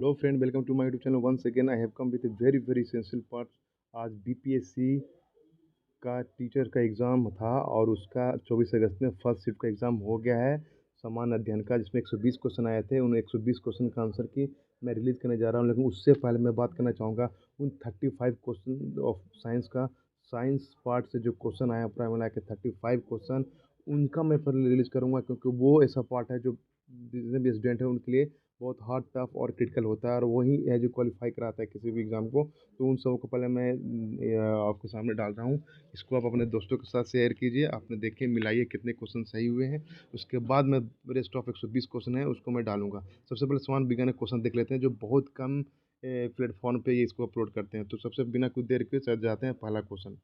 Hello friend, welcome to my YouTube channel. Once again I have come with a very very essential part. आज BPSC का teacher का exam था और उसका 24 अगस्त में फर्स्ट शिफ्ट का एग्ज़ाम हो गया है सामान्य अध्ययन का, जिसमें 120 क्वेश्चन आए थे। उन 120 क्वेश्चन का आंसर की मैं रिलीज़ करने जा रहा हूं, लेकिन उससे पहले मैं बात करना चाहूँगा उन 35 क्वेश्चन ऑफ साइंस का। साइंस पार्ट से जो क्वेश्चन आया पूरा मिला के 35 क्वेश्चन, उनका मैं पहले रिलीज़ करूँगा, क्योंकि वो ऐसा पार्ट है जो जितने भी स्टूडेंट हैं उनके लिए बहुत हार्ड, टफ और क्रिटिकल होता है, और वही है जो क्वालिफाई कराता है किसी भी एग्ज़ाम को। तो उन सबको को पहले मैं आपके सामने डाल रहा हूँ। इसको आप अपने दोस्तों के साथ शेयर कीजिए, आपने देखे मिलाइए कितने क्वेश्चन सही हुए हैं। उसके बाद मैं रेस्ट ऑफ 120 क्वेश्चन है उसको मैं डालूंगा। सबसे पहले समान विज्ञान क्वेश्चन देख लेते हैं, जो बहुत कम प्लेटफॉर्म पे ये इसको अपलोड करते हैं। तो सबसे बिना कुछ देर के चल जाते हैं पहला क्वेश्चन।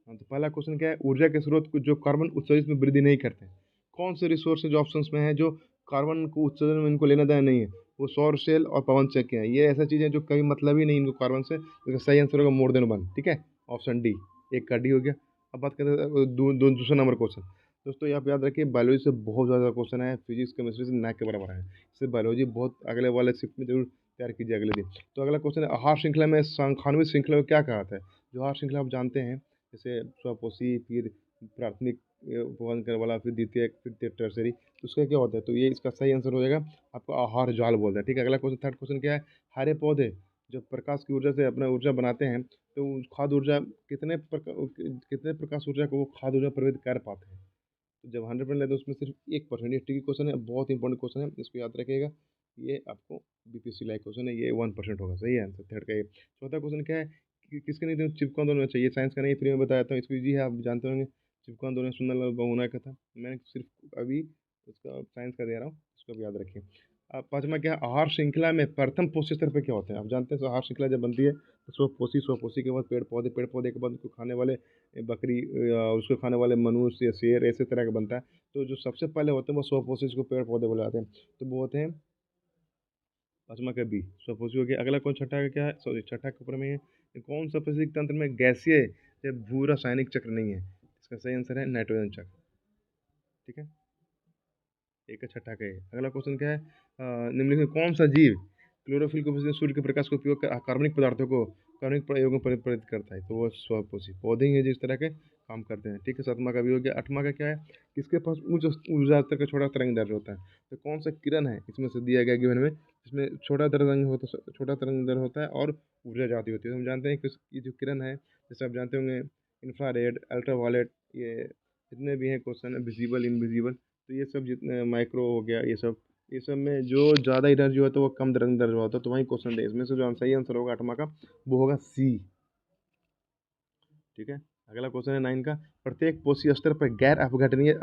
हाँ, तो पहला क्वेश्चन क्या है? ऊर्जा के स्रोत जो कार्बन उत्सर्जित में वृद्धि नहीं करते हैं। कौन से रिसोर्सेज ऑप्शंस में है जो कार्बन को उत्सर्जन में इनको लेना देना नहीं है? वो सौर सेल और पवन चक्की हैं। ये ऐसा चीज़ है जो कभी मतलब ही नहीं इनको कार्बन से। तो सही आंसर होगा मोर देन वन। ठीक है, ऑप्शन डी। एक का डी हो गया। अब बात करते हैं दूसरा नंबर क्वेश्चन। दोस्तों आप याद रखिए, बायोलॉजी से बहुत ज़्यादा क्वेश्चन है, फिजिक्स केमिस्ट्री से ना के बराबर है। इससे बायोलॉजी बहुत अगले वाले शिफ्ट में जरूर तैयार कीजिए अगले दिन। तो अगला क्वेश्चन है, आहार श्रृंखला में सांख्यिकीय श्रृंखला में क्या कहा है? जो आहार श्रृंखला आप जानते हैं, जैसे स्वपोषी, फिर प्राथमिक उपवन करने वाला, फिर द्वितीयक, फिर टर्सरी। तो उसका क्या होता है? तो ये इसका सही आंसर हो जाएगा आपका आहार जाल बोलते हैं। ठीक है, अगला क्वेश्चन, थर्ड क्वेश्चन क्या है? हरे पौधे जब प्रकाश की ऊर्जा से अपना ऊर्जा बनाते हैं, तो खाद्य ऊर्जा कितने प्रकाश ऊर्जा को वो खाद्य ऊर्जा परिवर्तित कर पाते हैं? तो जब 100% लेते हैं उसमें सिर्फ 1%। ये ट्रिकी क्वेश्चन है, बहुत इंपॉर्टेंट क्वेश्चन है, इसको याद रखिएगा। ये आपको बीपीएससी लाइक क्वेश्चन है, ये 1% होगा। सही है आंसर थर्ड का ये। चौथा क्वेश्चन क्या है? किसके नहीं चिपकॉन दोनों में चाहिए? साइंस का नहीं, फ्री में बताया था। इसको जी है, आप जानते होंगे। चिपकॉन दोनों सुंदरलाल बहुगुणा का था। मैंने सिर्फ अभी उसका साइंस का दे रहा हूँ, इसको भी याद रखिए। अब पांचवा क्या है? आहार श्रृंखला में प्रथम पोषक स्तर पर क्या होते हैं? आप जानते हैं, तो आहार श्रृंखला जब बनती है तो स्वपोषी के बाद पेड़ पौधे, पेड़ पौधे के बाद उसको खाने वाले बकरी, उसको खाने वाले मनुष्य या शेर, ऐसे तरह का बनता है। तो जो सबसे पहले होते हैं वो स्वपोषी, जिसको पेड़ पौधे बोले जाते हैं। तो वो होते हैं पांचवा का बी, स्वपोषी हो गया। अगला कौन, छठा का क्या है? सॉरी, छठा के ऊपर में है, कौन सा परिस्थितिक तंत्र में गैसीय या भू रासायनिक चक्र नहीं है? इसका सही आंसर है नाइट्रोजन चक्र। ठीक है, एक का छठा का है। अगला क्वेश्चन क्या है? निम्नलिखित में कौन सा जीव क्लोरोफिल को सूर्य के प्रकाश का उपयोग कर कार्बनिक पदार्थों को कार्बनिक प्रयोगों में परिवर्तित करता है? तो वो स्वपोषी पौधे ही हैं जिस तरह के काम करते हैं। ठीक है, सातवां का भी हो गया। आठवां का क्या है? किसके पास उच्च ऊर्जा स्तर का छोटा तरंग दैर्ध्य होता है? तो कौन सा किरण है इसमें से दिया गया गिवन में, जिसमें छोटा तरंग दैर्ध्य होता है और ऊर्जा ज़्यादा होती है? तो हम जानते हैं कि ये जो किरण है, जैसे आप जानते होंगे, इंफ्रारेड, अल्ट्रावायलेट, ये जितने भी हैं क्वेश्चन है, विजिबल, इनविजिबल, तो ये सब जितने माइक्रो हो गया, ये सब में जो ज़्यादा एनर्जी होता है वो कम तरंग दैर्ध्य होता है। तो वही क्वेश्चन है, इसमें से जो सही आंसर होगा आठवां का, वो होगा सी। ठीक है, अगला क्वेश्चन है नाइन का। प्रत्येक पोषी स्तर पर गैर अपघटनीय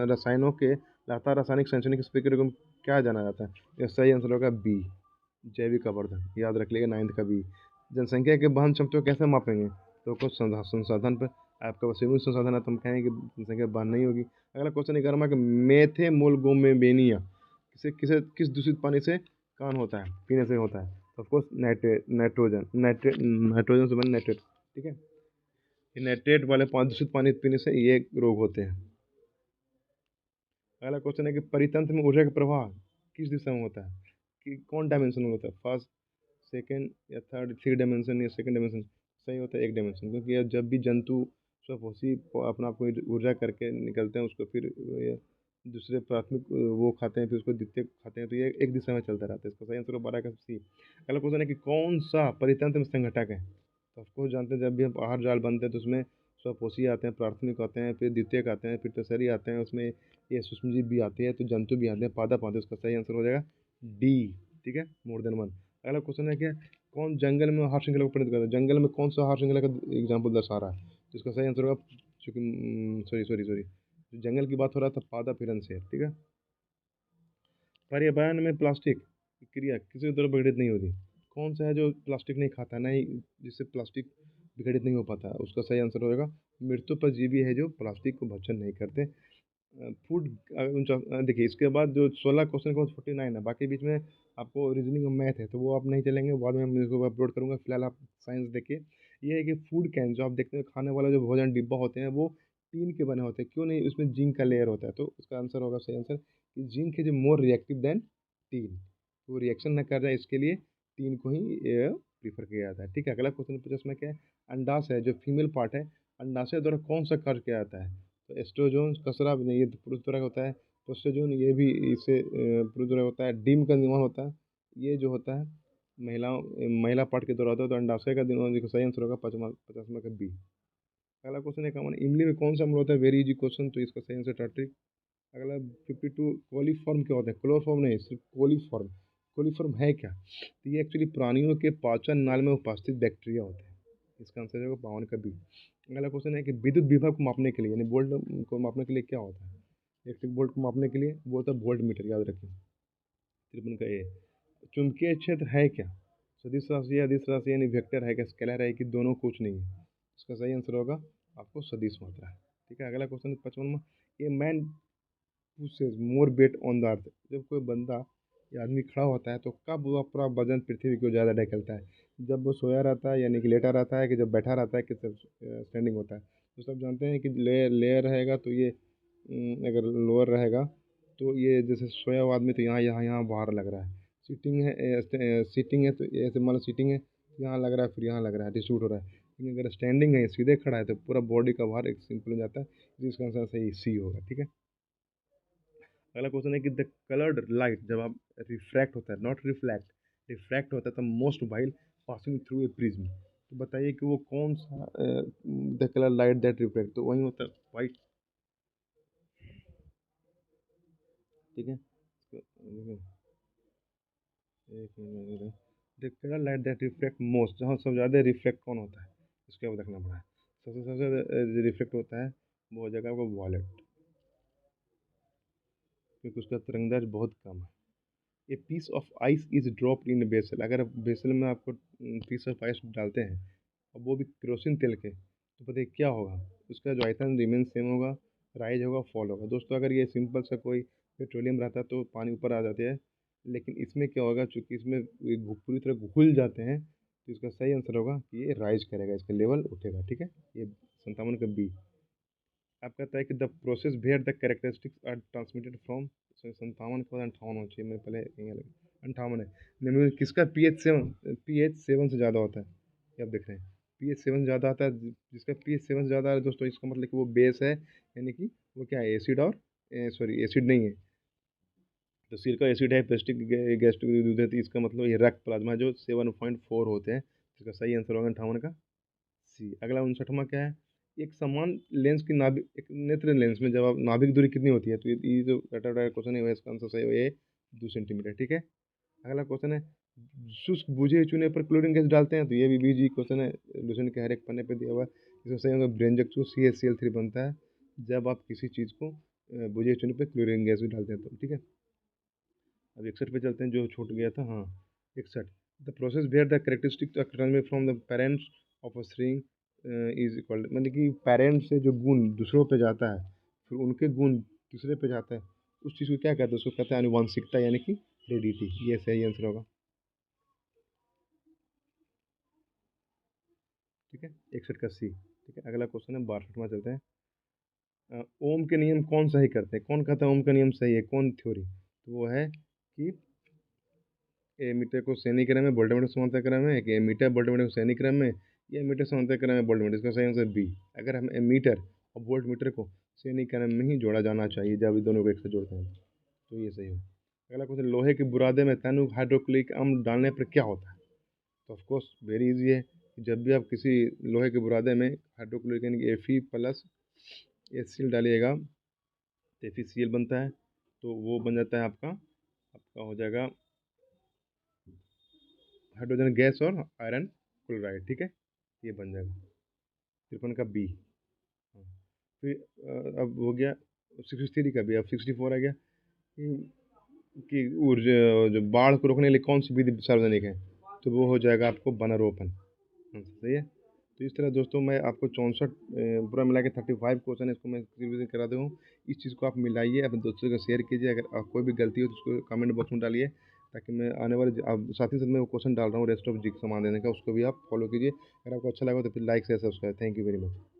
रसायनों के लगातार रासायनिक संश्लेषण की प्रक्रिया को क्या जाना जाता है? इसका सही आंसर होगा बी, जैविक आवर्धन। याद रख लीजिएगा, नाइन्थ का बी। जनसंख्या के वहन क्षमता को कैसे मापेंगे? तो कुछ संसाधन पर, आपका सीमित संसाधन है तो हम कहेंगे कि जनसंख्या वहन नहीं होगी। अगला क्वेश्चन 11वां कि मेथेमोग्लोबिनिया किस दूषित पानी से कौन होता है, पीने से होता है? तो ऑफकोर्स नाइट्रोजन से बने नाइट्रेट। ठीक है, ये नाइट्रेट वाले दूषित पानी पीने से ये रोग होते हैं। अगला क्वेश्चन है कि परितंत्र में ऊर्जा का प्रवाह किस दिशा में होता है? कि कौन डायमेंशन में होता है? फर्स्ट, सेकंड या थर्ड, थ्री डायमेंशन या सेकंड डायमेंशन? सही होता है एक डायमेंशन, क्योंकि ये जब भी जंतु स्वपोषी अपना आपको ऊर्जा करके निकलते हैं, उसको फिर ये दूसरे प्राथमिक वो खाते हैं, फिर उसको द्वितीय खाते हैं, तो ये एक दिशा में चलता रहता है। इसका सही आंसर 12 का सी। अगला क्वेश्चन है कि कौन सा परितंत्र में संघटक है? तो ऑफकोर्स जानते हैं, जब भी हम आहार जाल बनते हैं तो उसमें स्वपोषी आते हैं, प्राथमिक आते हैं, फिर द्वितीयक आते हैं, फिर टर्सरी आते हैं, उसमें ये सूक्ष्मजीव भी आते हैं, तो जंतु भी आते हैं, पादप आते हैं। उसका सही आंसर हो जाएगा डी। ठीक है, मोर देन वन। अगला क्वेश्चन है क्या? कौन जंगल में आहार श्रृंखला को परिणत करता है? जंगल में कौन सा आहार श्रृंखला का एग्जाम्पल दर्शा रहा है? तो इसका सही आंसर होगा, चूंकि सॉरी सॉरी सॉरी, जंगल की बात हो रहा था, पादप, हिरन, शेर। ठीक है, पर्यावरण में प्लास्टिक की क्रिया किसी तरह विघटित नहीं होती? कौन सा है जो प्लास्टिक नहीं खाता, नहीं जिससे प्लास्टिक विघटित नहीं हो पाता? उसका सही आंसर होगा मृत्यु परजीवी है जो प्लास्टिक को भक्षण नहीं करते। फूड, देखिए इसके बाद जो 16 क्वेश्चन के बाद 49 है, बाकी बीच में आपको रीजनिंग और मैथ है, तो वो आप नहीं चलेंगे, बाद में मैं इसको अपलोड करूँगा। फिलहाल आप साइंस देखिए। ये है कि फूड कैन जो आप देखते हैं खाने वाला जो भोजन डिब्बा होते हैं, वो टीन के बने होते हैं, क्यों नहीं? उसमें जिंक का लेयर होता है। तो इसका आंसर होगा, सही आंसर, कि zinc is more reactive than tin. तो रिएक्शन न कर जाए इसके लिए 3 को ही प्रीफर किया जाता है। ठीक है, अगला क्वेश्चन पूछा इसमें क्या है, अंडाशय जो फीमेल पार्ट है, अंडाशय द्वारा कौन सा कार्य किया जाता है? तो एस्ट्रोजन कसरा नहीं, ये पुरुष द्वारा होता है। प्रोस्टेजोन ये भी इसे पुरुष द्वारा होता है। डीम का निर्माण होता है, ये जो होता है महिलाओं महिला पार्ट के द्वारा होता है। तो अंडाशय का निर्माण देखो सही आंसर होगा 50वां का बी। अगला क्वेश्चन है कॉमन, इमली में कौन सा अम्ल होता है? वेरी इजी क्वेश्चन, तो इसका सही आंसर टार्ट्रिक। अगला 52, कोलीफॉर्म क्या होता है? क्लोरोफॉर्म नहीं, सिर्फ कोलीफॉर्म। कोलीफॉर्म है क्या? तो ये एक्चुअली प्राणियों के पाचन नाल में उपस्थित बैक्टीरिया होते हैं। इसका आंसर होगा 52 का बी। अगला क्वेश्चन है कि विद्युत विभव को मापने के लिए यानी वोल्ट को मापने के लिए क्या होता है? इलेक्ट्रिक वोल्ट को मापने के लिए वो होता है वोल्ट मीटर, याद रखिए। 53 का ए। चुंबकीय क्षेत्र है क्या? सदिश राशि या अदिश राशि यानी वेक्टर है क्या, स्केलर है कि दोनों कुछ नहीं है? इसका सही आंसर होगा आपको सदिश मात्रा है। ठीक है, अगला क्वेश्चन 55 ये man pushes more weight on the earth। जब कोई बंदा या आदमी खड़ा होता है तो कब वो अपना वजन पृथ्वी को ज़्यादा ढकेलता है? जब वो सोया रहता है यानी कि लेटा रहता है, कि जब बैठा रहता है, कि जब स्टैंडिंग होता है? तो सब जानते हैं कि लेयर रहेगा तो ये अगर लोअर रहेगा तो ये जैसे सोया हुआ आदमी तो यहाँ यहाँ यहाँ बाहर लग रहा है। सीटिंग है सीटिंग है तो ऐसे मान लो सीटिंग है, यहाँ लग रहा है, फिर यहाँ लग रहा है, डिस्ट्रीब्यूट हो रहा है। लेकिन अगर स्टैंडिंग है, सीधे खड़ा है, तो पूरा बॉडी का भार एक सिंपल हो जाता है। जिसका आंसर सही सी होगा। ठीक है, अगला क्वेश्चन है कि द कलर्ड लाइट जब आप रिफ्रैक्ट होता है, नॉट रिफ्लेक्ट, रिफ्रैक्ट होता है, तो most while passing through a prism. तो बताइए कि वो कौन सा the colour light that reflect, तो वही होता है वाइट। ठीक है, the colour light that reflect most, जहाँ सबसे ज़्यादा रिफ्लेक्ट कौन होता है, इसके अब देखना पड़ा है। सबसे सबसे रिफ्लेक्ट होता है वो हो जाएगा आपका वॉलेट, क्योंकि उसका तरंगदैर्घ्य बहुत कम है। A piece of ice is drop in vessel, अगर आप बेसल में आपको पीस ऑफ आइस डालते हैं और वो भी केरोसिन तेल के, तो बताइए क्या होगा? उसका जो आयतन रिमेन सेम होगा, राइज होगा, फॉल होगा। दोस्तों अगर ये सिंपल सा कोई पेट्रोलियम रहता तो पानी ऊपर आ जाते हैं, लेकिन इसमें क्या होगा, चूंकि इसमें ये पूरी तरह घुल जाते हैं, तो इसका सही आंसर होगा कि ये राइज करेगा, इसका लेवल उठेगा। ठीक है, ये 57 का बी। आप कहता है कि the process where the characteristics are transmitted from, 57 के बाद 58 होना चाहिए, मैं पहले यहीं लगा 58 है। निम्न किसका पी एच 7 से ज़्यादा होता है? ये आप देख रहे हैं pH 7 से ज़्यादा आता है, जिसका pH 7 से ज़्यादा है दोस्तों, इसका मतलब कि वो बेस है, यानी कि वो क्या है, एसिड और सॉरी एसिड नहीं है। तो सिर का एसिड है, पेस्टिक गैस्ट्रिक दूध है, तो इसका मतलब ये रक्त प्लाज्मा जो 7.4 होते हैं। इसका सही आंसर होगा 58 का सी। अगला 59वां क्या है, एक समान लेंस की नाभिक, एक नेत्र लेंस में जब आप नाभिक दूरी कितनी होती है? तो ये जो रटा क्वेश्चन है इसका आंसर सही है 2 सेंटीमीटर। ठीक है, अगला क्वेश्चन है शुष्क बुझे हुए चूने पर क्लोरीन गैस डालते हैं? तो ये भी बीजी क्वेश्चन है, लूसेंट के हर एक पन्ने पे दिया हुआ है। इसका सही आंसर ब्रेंजक CaCl3 बनता है जब आप किसी चीज़ को बुझे हुए चूने पर क्लोरीन गैस भी डालते हैं तो। ठीक है, अब 61 पे चलते हैं, जो छूट गया था। हाँ, 61, the process where the characteristic transmit from the parents of a string is equal, मतलब कि पेरेंट्स से जो गुण दूसरों पे जाता है, फिर उनके गुण तीसरे पे जाता है, उस चीज़ को क्या कहते हैं? उसको कहते हैं आनुवांशिकता, यानी कि हेरिडिटी। ये सही आंसर होगा। ठीक है, 61 का सी। ठीक है, अगला क्वेश्चन है 62वां, चलते हैं। ओम के नियम कौन सही करते हैं? कौन कहता है ओम का नियम सही है, कौन थ्योरी? तो वो है कि एमीटर को श्रेणी क्रम में, वोल्टमीटर समांतर क्रम में, एक एमीटर वोल्टमीटर को श्रेणी क्रम में, या एमीटर समांतर क्रम में वोल्टमीटर। इसका सही आंसर बी। अगर हम एमीटर और वोल्टमीटर को श्रेणी क्रम में ही जोड़ा जाना चाहिए, जब दोनों को एक साथ जोड़ते हैं तो ये सही हो। अगला क्वेश्चन, लोहे के बुरादे में तैनुक हाइड्रोक्लोरिक अम्ल डालने पर क्या होता है? तो ऑफकोर्स वेरी इजी है, जब भी आप किसी लोहे के बुरादे में हाइड्रोक्लोरिक यानी कि Fe+HCl डालिएगा तो FeCl बनता है, तो वो बन जाता है आपका आपका हो जाएगा हाइड्रोजन गैस और आयरन क्लोराइड। ठीक है, ये बन जाएगा 53 का बी। हाँ, फिर अब हो गया 63 का बी। अब 64 आ गया कि ऊर्जा जो बाढ़ को रोकने के लिए कौन सी विधि सार्वजनिक है? तो वो हो जाएगा आपको वनारोपण। सही है। तो इस तरह दोस्तों मैं आपको 64 पूरा मिला के 35 क्वेश्चन है, इसको मैं रिविजन करा दूँ। इस चीज़ को आप मिलाइए, अपने दोस्तों को शेयर कीजिए। अगर कोई भी गलती हो तो उसको कमेंट बॉक्स में डालिए, ताकि मैं आने वाले अब साथ ही साथ मैं वो क्वेश्चन डाल रहा हूँ रेस्ट ऑफ जी सामान देने का, उसको भी आप फॉलो कीजिए। अगर आपको अच्छा लगा तो फिर like share subscribe. Thank you very much.